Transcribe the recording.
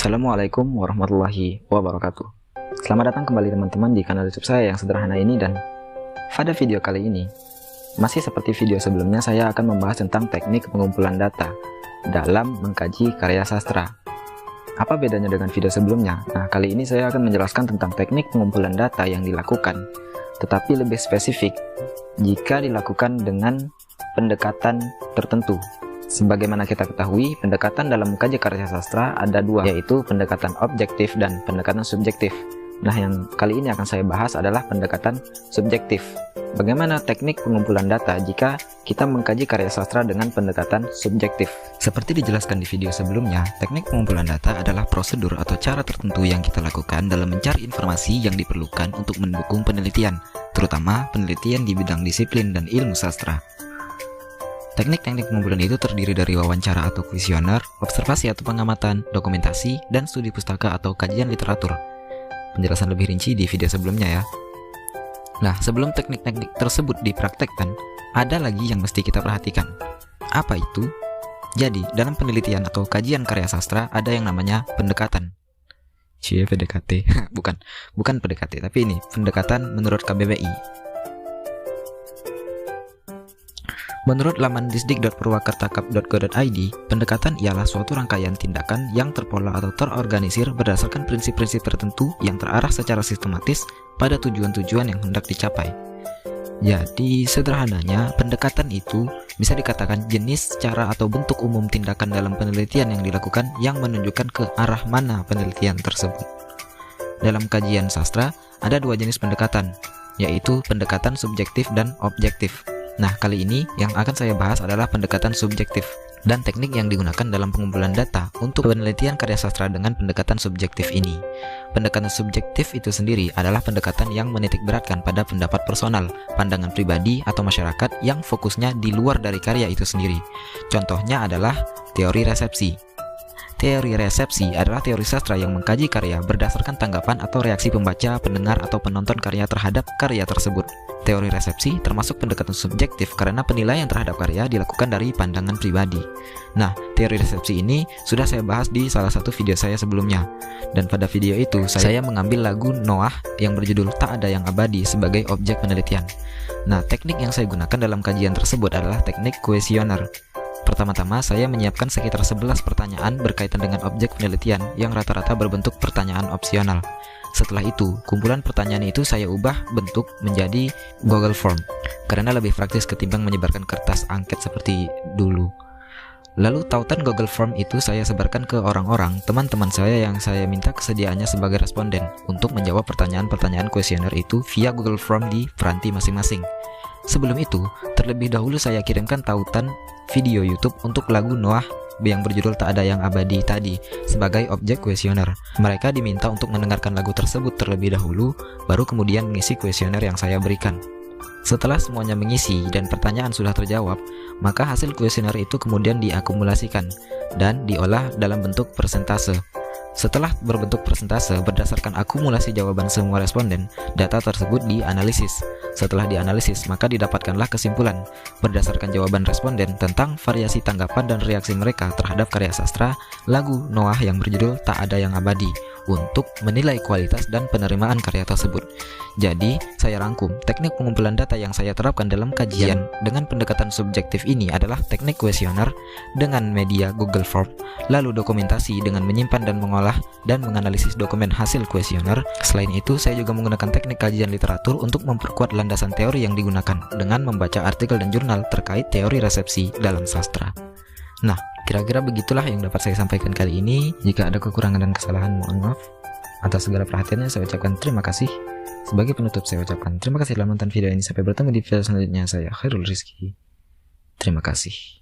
Assalamualaikum warahmatullahi wabarakatuh. Selamat datang kembali teman-teman di kanal YouTube saya yang sederhana ini, dan pada video kali ini masih seperti video sebelumnya, saya akan membahas tentang teknik pengumpulan data dalam mengkaji karya sastra. Apa bedanya dengan video sebelumnya? Nah, kali ini saya akan menjelaskan tentang teknik pengumpulan data yang dilakukan, tetapi lebih spesifik jika dilakukan dengan pendekatan tertentu. Sebagaimana kita ketahui, pendekatan dalam mengkaji karya sastra ada dua, yaitu pendekatan objektif dan pendekatan subjektif. Nah, yang kali ini akan saya bahas adalah pendekatan subjektif. Bagaimana teknik pengumpulan data jika kita mengkaji karya sastra dengan pendekatan subjektif? Seperti dijelaskan di video sebelumnya, teknik pengumpulan data adalah prosedur atau cara tertentu yang kita lakukan dalam mencari informasi yang diperlukan untuk mendukung penelitian, terutama penelitian di bidang disiplin dan ilmu sastra. Teknik-teknik pengumpulan itu terdiri dari wawancara atau kuesioner, observasi atau pengamatan, dokumentasi, dan studi pustaka atau kajian literatur. Penjelasan lebih rinci di video sebelumnya ya. Nah, sebelum teknik-teknik tersebut dipraktekkan, ada lagi yang mesti kita perhatikan. Apa itu? Jadi, dalam penelitian atau kajian karya sastra ada yang namanya pendekatan. PDKT. bukan PDKT, tapi ini pendekatan menurut KBBI. Menurut laman disdik.purwakarta.go.id, pendekatan ialah suatu rangkaian tindakan yang terpola atau terorganisir berdasarkan prinsip-prinsip tertentu yang terarah secara sistematis pada tujuan-tujuan yang hendak dicapai. Jadi, sederhananya, pendekatan itu bisa dikatakan jenis, cara, atau bentuk umum tindakan dalam penelitian yang dilakukan yang menunjukkan ke arah mana penelitian tersebut. Dalam kajian sastra, ada dua jenis pendekatan, yaitu pendekatan subjektif dan objektif. Nah, kali ini yang akan saya bahas adalah pendekatan subjektif dan teknik yang digunakan dalam pengumpulan data untuk penelitian karya sastra dengan pendekatan subjektif ini. Pendekatan subjektif itu sendiri adalah pendekatan yang menitikberatkan pada pendapat personal, pandangan pribadi atau masyarakat yang fokusnya di luar dari karya itu sendiri. Contohnya adalah teori resepsi. Teori resepsi adalah teori sastra yang mengkaji karya berdasarkan tanggapan atau reaksi pembaca, pendengar, atau penonton karya terhadap karya tersebut. Teori resepsi termasuk pendekatan subjektif karena penilaian terhadap karya dilakukan dari pandangan pribadi. Nah, teori resepsi ini sudah saya bahas di salah satu video saya sebelumnya. Dan pada video itu saya mengambil lagu Noah yang berjudul Tak Ada Yang Abadi sebagai objek penelitian. Nah, teknik yang saya gunakan dalam kajian tersebut adalah teknik kuesioner. Pertama-tama, saya menyiapkan sekitar 11 pertanyaan berkaitan dengan objek penelitian yang rata-rata berbentuk pertanyaan opsional. Setelah itu, kumpulan pertanyaan itu saya ubah bentuk menjadi Google Form, karena lebih praktis ketimbang menyebarkan kertas angket seperti dulu. Lalu tautan Google Form itu saya sebarkan ke orang-orang, teman-teman saya yang saya minta kesediaannya sebagai responden untuk menjawab pertanyaan-pertanyaan kuesioner itu via Google Form di peranti masing-masing. Sebelum itu, terlebih dahulu saya kirimkan tautan video YouTube untuk lagu Noah yang berjudul Tak Ada Yang Abadi tadi sebagai objek kuesioner. Mereka diminta untuk mendengarkan lagu tersebut terlebih dahulu, baru kemudian mengisi kuesioner yang saya berikan. Setelah semuanya mengisi dan pertanyaan sudah terjawab, maka hasil kuesioner itu kemudian diakumulasikan dan diolah dalam bentuk persentase. Setelah berbentuk persentase berdasarkan akumulasi jawaban semua responden, data tersebut dianalisis. Setelah dianalisis, maka didapatkanlah kesimpulan berdasarkan jawaban responden tentang variasi tanggapan dan reaksi mereka terhadap karya sastra lagu Noah yang berjudul Tak Ada Yang Abadi untuk menilai kualitas dan penerimaan karya tersebut. Jadi, saya rangkum, teknik pengumpulan data yang saya terapkan dalam kajian dengan pendekatan subjektif ini adalah teknik kuesioner dengan media Google Form, lalu dokumentasi dengan menyimpan dan mengolah dan menganalisis dokumen hasil kuesioner. Selain itu, saya juga menggunakan teknik kajian literatur untuk memperkuat landasan teori yang digunakan dengan membaca artikel dan jurnal terkait teori resepsi dalam sastra. Nah, kira-kira begitulah yang dapat saya sampaikan kali ini. Jika ada kekurangan dan kesalahan, mohon maaf. Atas segala perhatiannya saya ucapkan terima kasih. Sebagai penutup saya ucapkan terima kasih telah menonton video ini. Sampai bertemu di video selanjutnya. Saya Khairul Rizky. Terima kasih.